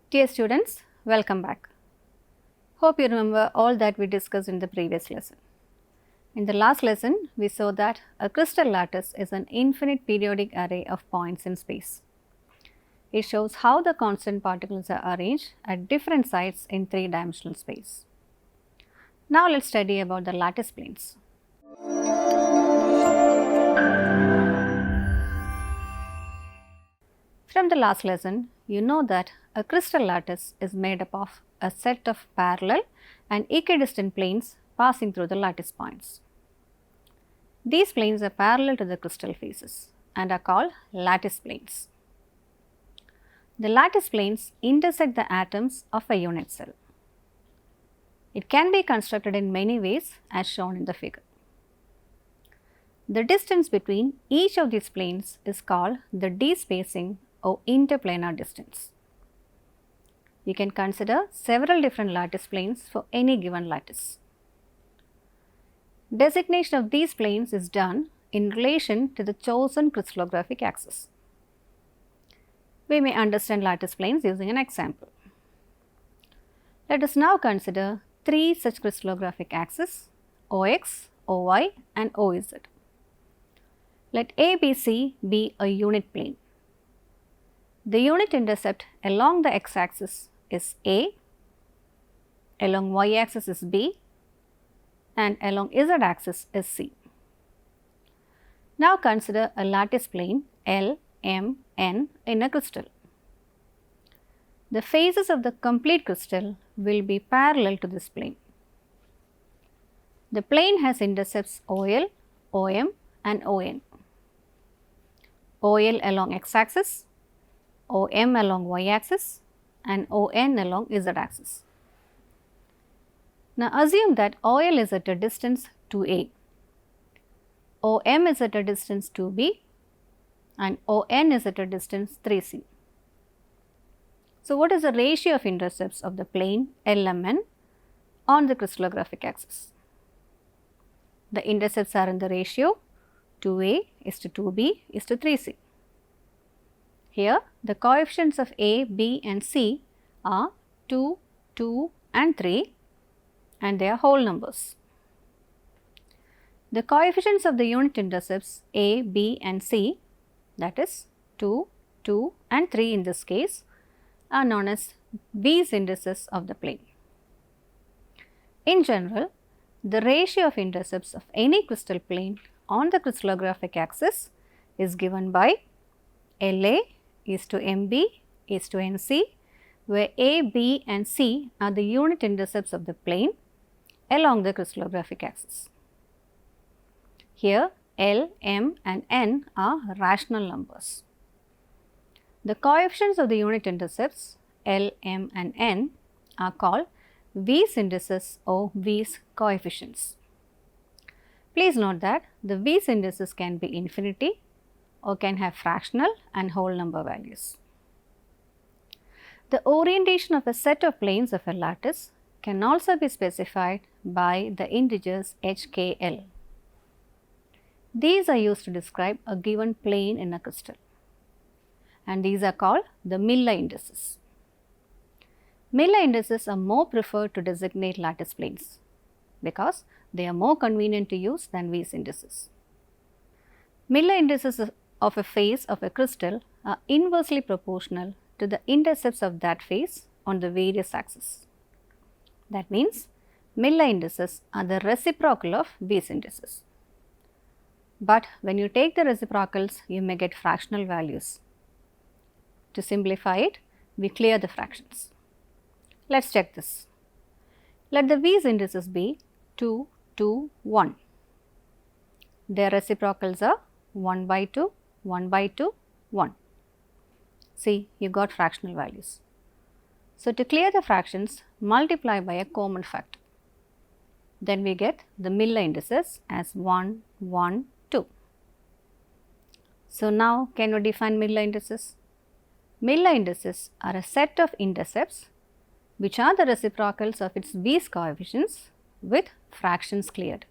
Dear students, welcome back. Hope you remember all that we discussed in the previous lesson. In the last lesson, we saw that a crystal lattice is an infinite periodic array of points in space. It shows how the constant particles are arranged at different sites in three-dimensional space. Now let's study about the lattice planes. From the last lesson, you know that a crystal lattice is made up of a set of parallel and equidistant planes passing through the lattice points. These planes are parallel to the crystal faces and are called lattice planes. The lattice planes intersect the atoms of a unit cell. It can be constructed in many ways as shown in the figure. The distance between each of these planes is called the d-spacing or interplanar distance. You can consider several different lattice planes for any given lattice. Designation of these planes is done in relation to the chosen crystallographic axis. We may understand lattice planes using an example. Let us now consider three such crystallographic axes, OX, OY and OZ. Let ABC be a unit plane. The unit intercept along the x-axis is A, along y-axis is B, and along z-axis is C. Now consider a lattice plane L, M, N in a crystal. The faces of the complete crystal will be parallel to this plane. The plane has intercepts OL, OM and ON. OL along x-axis, OM along y-axis and ON along z-axis. Now assume that OL is at a distance 2a, OM is at a distance 2b and ON is at a distance 3c. So what is the ratio of intercepts of the plane LMN on the crystallographic axis? The intercepts are in the ratio 2a is to 2b is to 3c. Here the coefficients of A, B and C are 2, 2 and 3 and they are whole numbers. The coefficients of the unit intercepts A, B and C, that is 2, 2 and 3 in this case, are known as V's indices of the plane. In general, the ratio of intercepts of any crystal plane on the crystallographic axis is given by LA is to MB is to NC, where A, B and C are the unit intercepts of the plane along the crystallographic axis. Here L, M and N are rational numbers. The coefficients of the unit intercepts L, M and N are called V's indices or V's coefficients. Please note that the V's indices can be infinity or can have fractional and whole number values. The orientation of a set of planes of a lattice can also be specified by the integers HKL. These are used to describe a given plane in a crystal, and these are called the Miller indices. Miller indices are more preferred to designate lattice planes because they are more convenient to use than V's indices. Miller indices of a face of a crystal are inversely proportional to the intercepts of that face on the various axes. That means Miller indices are the reciprocal of V's indices. But when you take the reciprocals, you may get fractional values. To simplify it, we clear the fractions. Let's check this. Let the V's indices be 2, 2, 1. Their reciprocals are 1 by 2, 1 by 2, 1. See, you got fractional values. So, to clear the fractions, multiply by a common factor. Then we get the Miller indices as 1, 1, 2. So, now can you define Miller indices? Miller indices are a set of intercepts which are the reciprocals of its V's coefficients with fractions cleared.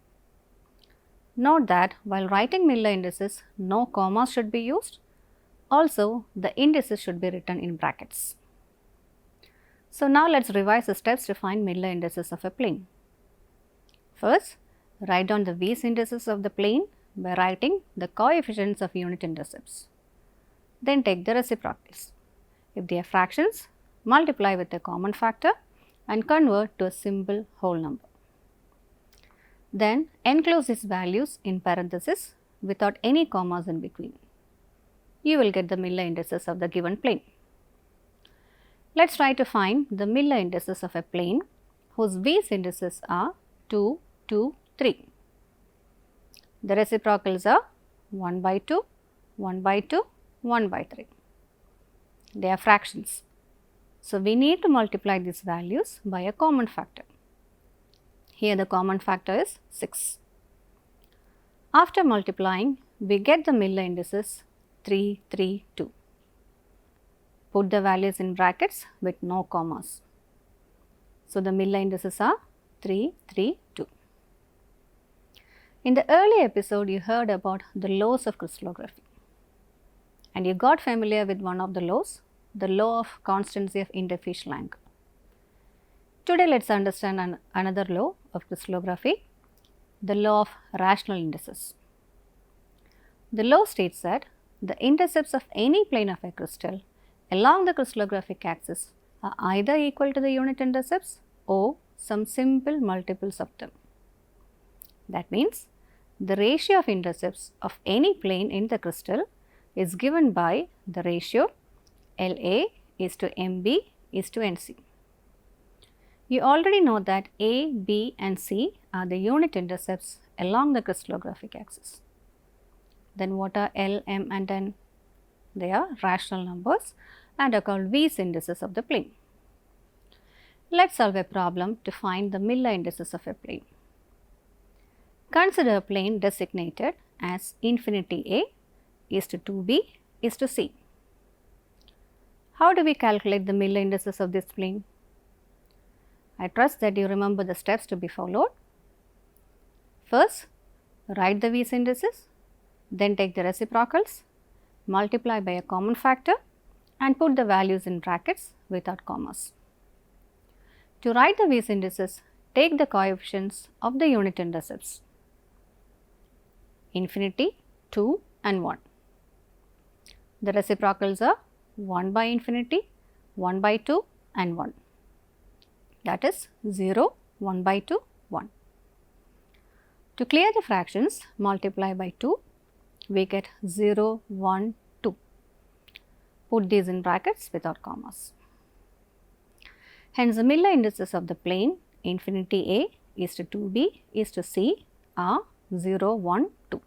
Note that while writing Miller indices, no commas should be used. Also, the indices should be written in brackets. So, now let us revise the steps to find Miller indices of a plane. First, write down the V's indices of the plane by writing the coefficients of unit intercepts. Then take the reciprocals. If they are fractions, multiply with a common factor and convert to a simple whole number. Then enclose these values in parentheses without any commas in between. You will get the Miller indices of the given plane. Let us try to find the Miller indices of a plane whose V's indices are 2, 2, 3. The reciprocals are 1 by 2, 1 by 2, 1 by 3. They are fractions. So, we need to multiply these values by a common factor. Here the common factor is 6. After multiplying, we get the Miller indices 3, 3, 2. Put the values in brackets with no commas. So, the Miller indices are 3, 3, 2. In the early episode, you heard about the laws of crystallography and you got familiar with one of the laws, the law of constancy of interfacial angle. Today, let us understand another law of crystallography, the law of rational indices. The law states that the intercepts of any plane of a crystal along the crystallographic axis are either equal to the unit intercepts or some simple multiples of them. That means, the ratio of intercepts of any plane in the crystal is given by the ratio LA is to MB is to NC. You already know that A, B and C are the unit intercepts along the crystallographic axis. Then what are L, M and N? They are rational numbers and are called V's indices of the plane. Let us solve a problem to find the Miller indices of a plane. Consider a plane designated as infinity A is to 2B is to C. How do we calculate the Miller indices of this plane? I trust that you remember the steps to be followed. First, write the V's indices, then take the reciprocals, multiply by a common factor and put the values in brackets without commas. To write the V's indices, take the coefficients of the unit intercepts, infinity, 2 and 1. The reciprocals are 1 by infinity, 1 by 2 and 1. That is 0, 1 by 2, 1. To clear the fractions, multiply by 2, we get 0, 1, 2. Put these in brackets without commas. Hence, the Miller indices of the plane infinity A is to 2B is to C are 0, 1, 2.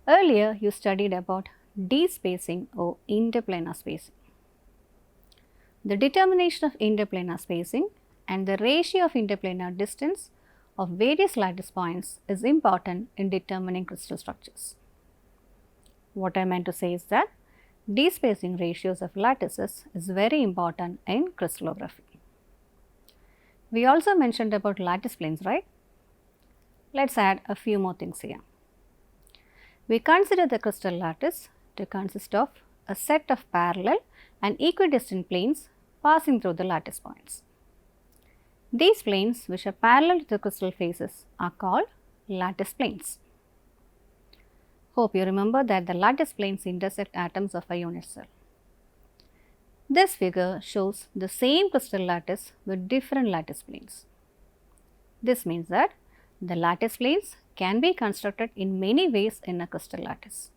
Earlier, you studied about D-spacing or interplanar spacing. The determination of interplanar spacing and the ratio of interplanar distance of various lattice points is important in determining crystal structures. What I meant to say is that D-spacing ratios of lattices is very important in crystallography. We also mentioned about lattice planes, right? Let us add a few more things here. We consider the crystal lattice to consist of a set of parallel and equidistant planes passing through the lattice points. These planes, which are parallel to the crystal faces, are called lattice planes. Hope you remember that the lattice planes intersect atoms of a unit cell. This figure shows the same crystal lattice with different lattice planes. This means that the lattice planes can be constructed in many ways in a crystal lattice.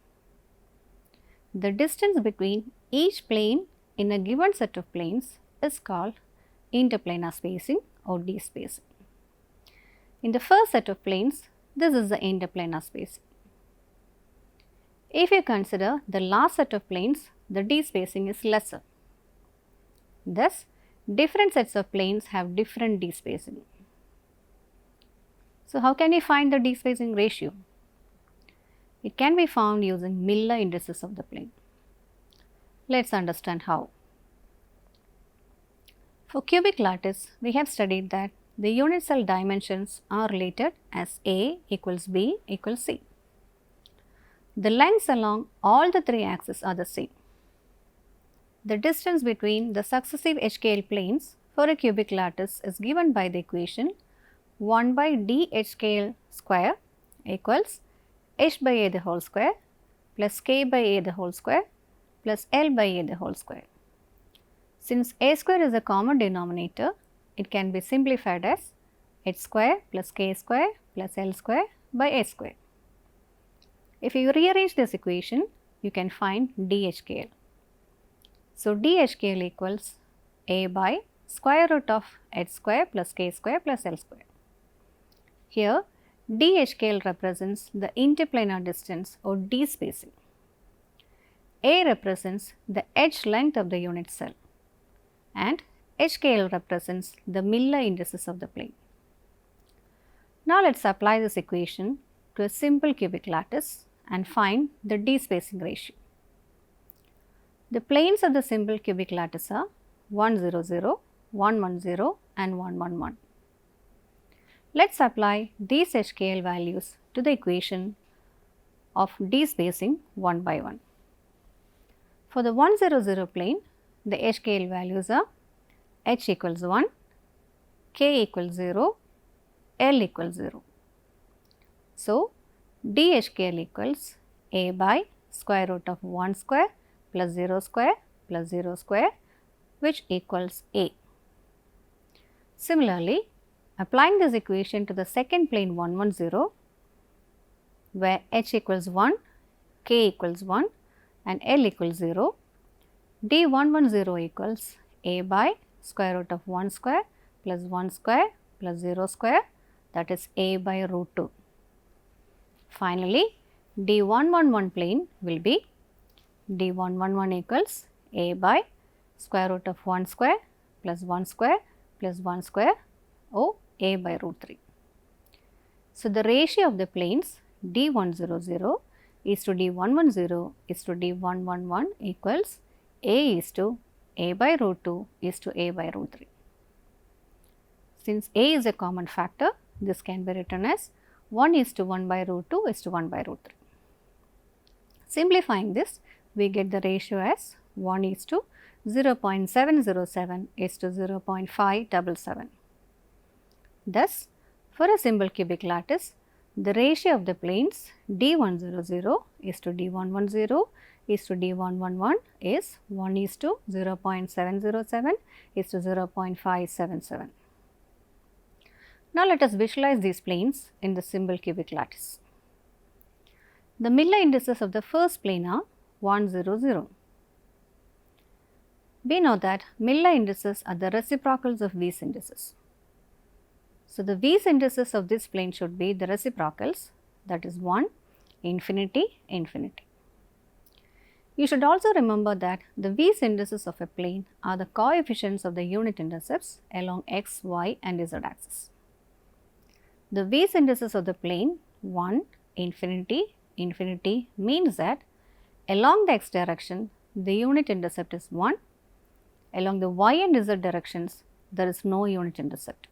The distance between each plane in a given set of planes is called interplanar spacing or D-spacing. In the first set of planes, this is the interplanar spacing. If you consider the last set of planes, the D-spacing is lesser. Thus, different sets of planes have different D-spacing. So, how can we find the D-spacing ratio? It can be found using Miller indices of the plane. Let us understand how. For cubic lattice, we have studied that the unit cell dimensions are related as A equals B equals C. The lengths along all the three axes are the same. The distance between the successive HKL planes for a cubic lattice is given by the equation 1 by d HKL square equals h by a the whole square plus k by a the whole square plus l by a the whole square. Since a square is a common denominator, it can be simplified as h square plus k square plus l square by a square. If you rearrange this equation, you can find dHKL. So, dHKL equals a by square root of h square plus k square plus l square. Here, dHKL represents the interplanar distance or d spacing. A represents the edge length of the unit cell and HKL represents the Miller indices of the plane. Now, let us apply this equation to a simple cubic lattice and find the d spacing ratio. The planes of the simple cubic lattice are 1 0 0, 1 1 0 and 1 1 1. Let us apply these HKL values to the equation of d spacing 1 by 1. For the 1 0 0 plane, the HKL values are h equals 1, k equals 0, l equals 0. So, dHKL equals a by square root of 1 square plus 0 square plus 0 square, which equals a. Similarly, applying this equation to the second plane 1 1 0, where h equals 1, k equals 1 and l equals 0, d 1 1 0 equals a by square root of 1 square plus 1 square plus 0 square, that is a by root 2. Finally, d 1 1 1 plane will be d 1 1 1 equals a by square root of 1 square plus 1 square plus 1 square or a by root 3. So, the ratio of the planes d 1 0 0 is to d 1 1 0 is to d 1 1 1 equals a is to a by root 2 is to a by root 3. Since a is a common factor, this can be written as 1 is to 1 by root 2 is to 1 by root 3. Simplifying this, we get the ratio as 1 is to 0.707 is to 0.577. Thus, for a simple cubic lattice, the ratio of the planes d 1 0 0 is to d 1 1 0 is to d 1 1 1 is 1 is to 0.707 is to 0.577. Now, let us visualize these planes in the simple cubic lattice. The Miller indices of the first plane are 1 0 0. We know that Miller indices are the reciprocals of these indices. So, the V's indices of this plane should be the reciprocals, that is 1, infinity, infinity. You should also remember that the V's indices of a plane are the coefficients of the unit intercepts along x, y and z axis. The V's indices of the plane 1, infinity, infinity means that along the x direction the unit intercept is 1, along the y and z directions there is no unit intercept.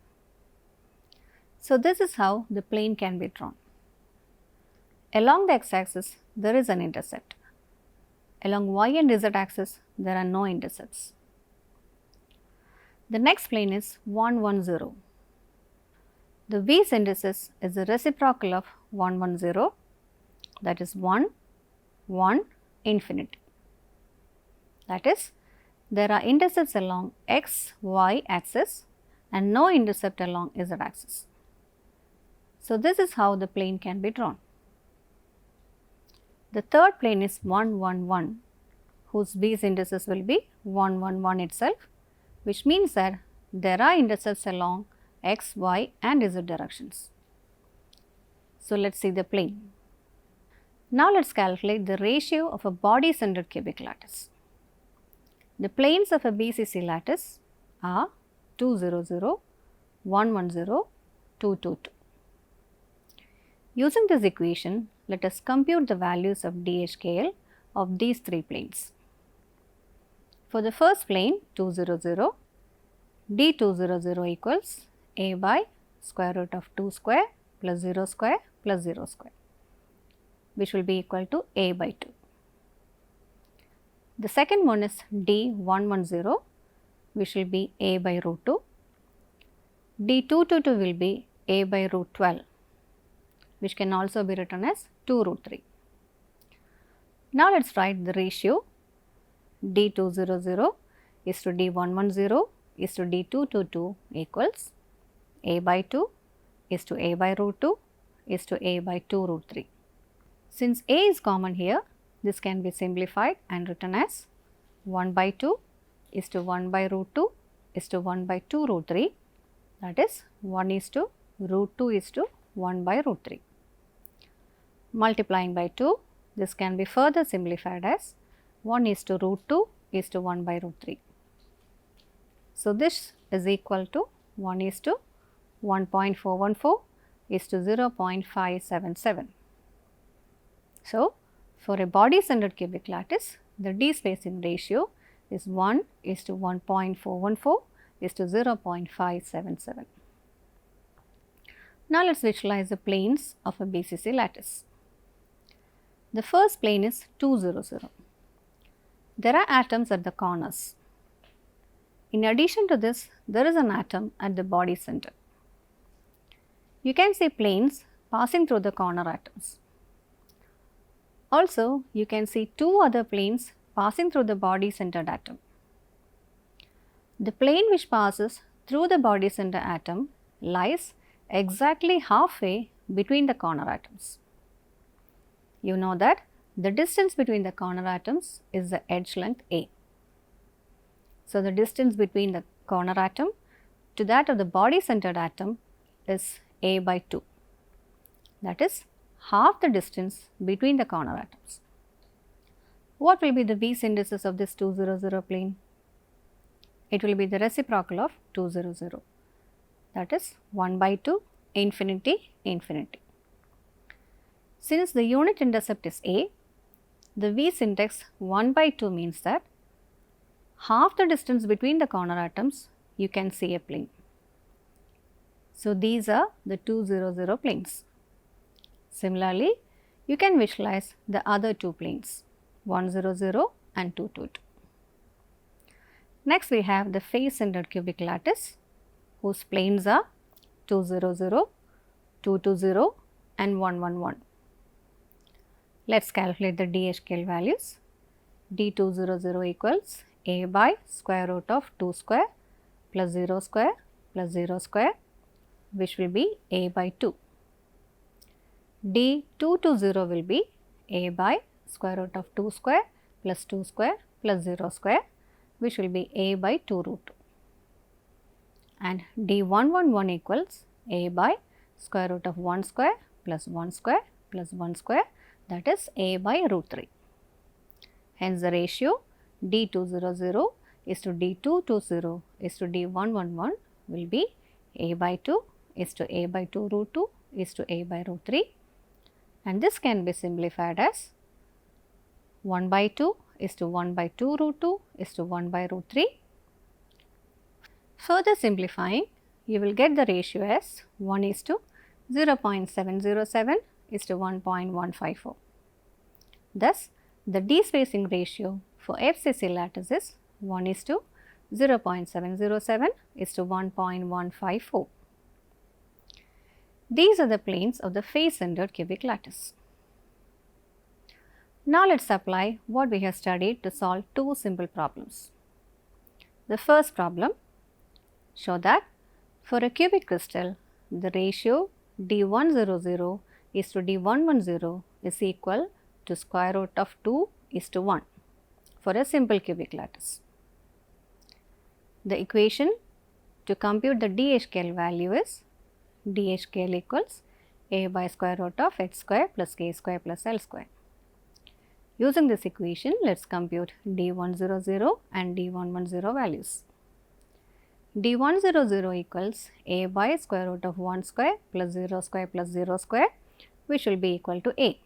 So, this is how the plane can be drawn. Along the x axis there is an intercept. Along y and z axis there are no intercepts. The next plane is 1 1 0. The V's indices is the reciprocal of 1 1 0, that is 1 1 infinity. That is, there are intercepts along x y axis and no intercept along z axis. So, this is how the plane can be drawn. The third plane is 1 1 1, whose V's indices will be 1 1 1 itself, which means that there are intercepts along x, y and z directions. So, let us see the plane. Now, let us calculate the ratio of a body centered cubic lattice. The planes of a BCC lattice are 2 0 0, 1 1 0, 2 2 2. Using this equation, let us compute the values of dHKL of these three planes. For the first plane 2 0 0, d 2 0 0 equals a by square root of 2 square plus 0 square plus 0 square, which will be equal to a by 2. The second one is D110, which will be a by root 2. D222 will be a by root 12, which can also be written as 2 root 3. Now, let us write the ratio D200 is to D110 is to D222 equals a by 2 is to a by root 2 is to a by 2 root 3. Since a is common here, this can be simplified and written as 1 by 2 is to 1 by root 2 is to 1 by 2 root 3, that is 1 is to root 2 is to 1 by root 3. Multiplying by 2, this can be further simplified as 1 is to root 2 is to 1 by root 3. So, this is equal to 1 is to 1.414 is to 0.577. So, for a body centered cubic lattice, the D spacing ratio is 1 is to 1.414 is to 0.577. Now, let us visualize the planes of a BCC lattice. The first plane is 200. There are atoms at the corners. In addition to this, there is an atom at the body center. You can see planes passing through the corner atoms. Also, you can see two other planes passing through the body centered atom. The plane which passes through the body center atom lies exactly halfway between the corner atoms. You know that the distance between the corner atoms is the edge length A. So, the distance between the corner atom to that of the body centered atom is A by 2, that is half the distance between the corner atoms. What will be the V's indices of this 200 plane? It will be the reciprocal of 200, that is 1 by 2, infinity, infinity. Since the unit intercept is A, the V's index 1 by 2 means that half the distance between the corner atoms you can see a plane. So, these are the 200 planes. Similarly, you can visualize the other two planes 100 and 222. Next, we have the face centered cubic lattice whose planes are 200, 220 and 111. Let us calculate the DHKL values. D200 equals a by square root of 2 square plus 0 square plus 0 square, which will be a by 2. D220 will be a by square root of 2 square plus 2 square plus 0 square, which will be a by 2 root 2. And D111 equals a by square root of 1 square plus 1 square plus 1 square, that is a by root 3. Hence, the ratio D200 is to D220 is to D111 will be a by 2 is to a by 2 root 2 is to a by root 3, and this can be simplified as 1 by 2 is to 1 by 2 root 2 is to 1 by root 3. Further simplifying, you will get the ratio as 1 is to 0.707 is to 1.154. Thus, the D spacing ratio for FCC lattice is 1 is to 0.707 is to 1.154. These are the planes of the face centered cubic lattice. Now, let us apply what we have studied to solve two simple problems. The first problem, show that for a cubic crystal, the ratio D100 is to D110 is equal to square root of 2 is to 1 for a simple cubic lattice. The equation to compute the DHKL value is DHKL equals a by square root of h square plus k square plus l square. Using this equation, let us compute D100 and D110 values. D100 equals a by square root of 1 square plus 0 square plus 0 square, which will be equal to a.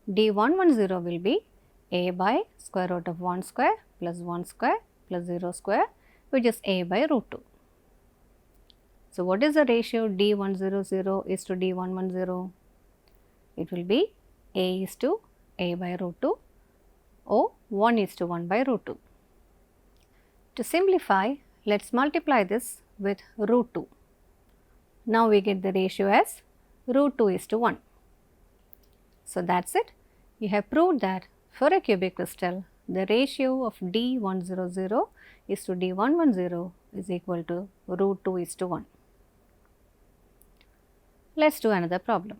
D110 will be a by square root of 1 square plus 1 square plus 0 square, which is a by root 2. So, what is the ratio D100 is to D110? It will be A is to A by root 2 or 1 is to 1 by root 2. To simplify, let us multiply this with root 2. Now, we get the ratio as root 2 is to 1. So, that is it. You have proved that for a cubic crystal, the ratio of D100 is to D110 is equal to root 2 is to 1. Let us do another problem.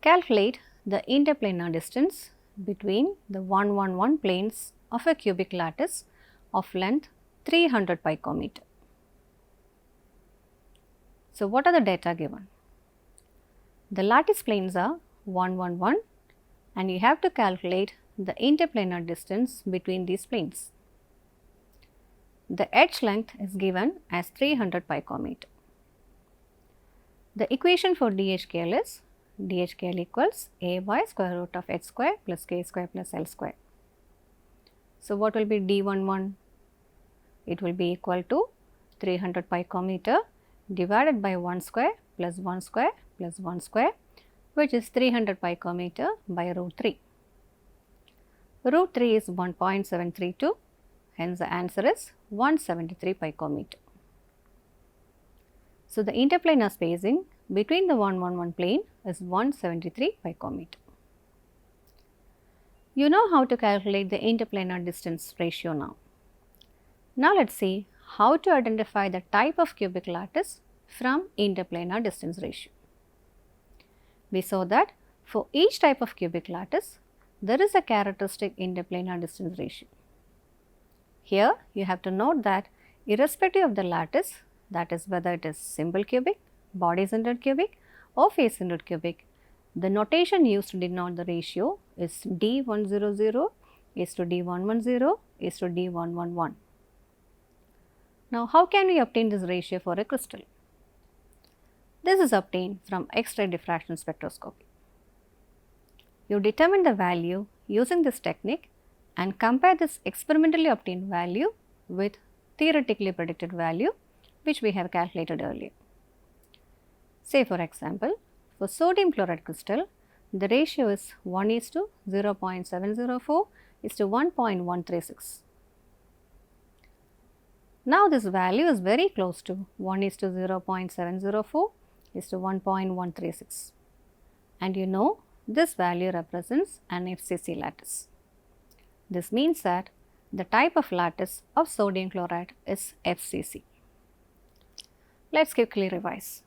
Calculate the interplanar distance between the 111 planes of a cubic lattice of length 300 picometer. So, what are the data given? The lattice planes are 111 and you have to calculate the interplanar distance between these planes. The edge length is given as 300 picometer. The equation for DHKL is DHKL equals A by square root of h square plus k square plus l square. So, what will be D11? It will be equal to 300 picometer divided by 1 square plus 1 square plus 1 square, which is 300 picometer by root 3. Root 3 is 1.732, hence the answer is 173 picometer. So, the interplanar spacing between the 111 plane is 173 picometer. You know how to calculate the interplanar distance ratio now. Now, let us see how to identify the type of cubic lattice from interplanar distance ratio. We saw that for each type of cubic lattice, there is a characteristic interplanar distance ratio. Here, you have to note that irrespective of the lattice, that is whether it is simple cubic, body centered cubic or face centered cubic, the notation used to denote the ratio is D100 is to D110 is to D111. Now, how can we obtain this ratio for a crystal? This is obtained from X-ray diffraction spectroscopy. You determine the value using this technique and compare this experimentally obtained value with theoretically predicted value which we have calculated earlier. Say for example, for sodium chloride crystal, the ratio is 1 is to 0.704 is to 1.136. Now, this value is very close to 1 is to 0.704 is to 1.136, and you know this value represents an FCC lattice. This means that the type of lattice of sodium chloride is FCC. Let us quickly revise.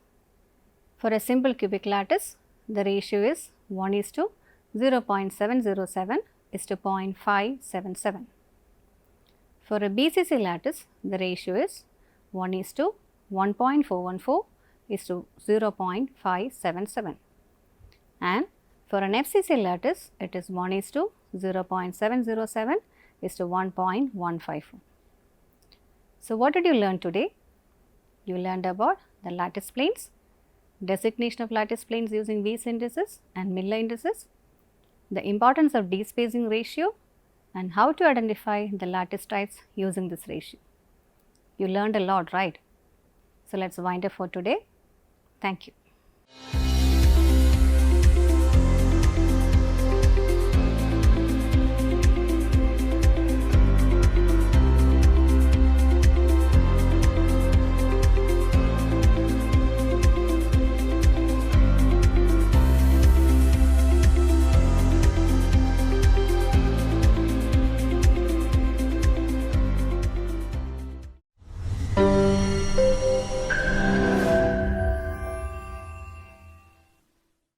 For a simple cubic lattice, the ratio is 1 is to 0.707 is to 0.577. For a BCC lattice, the ratio is 1 is to 1.414 is to 0.577, and for an FCC lattice, it is 1 is to 0.707 is to 1.154. So, what did you learn today? You learned about the lattice planes, designation of lattice planes using Weiss indices and Miller indices, the importance of d-spacing ratio, and how to identify the lattice types using this ratio. You learned a lot, right? So, let us wind up for today. Thank you.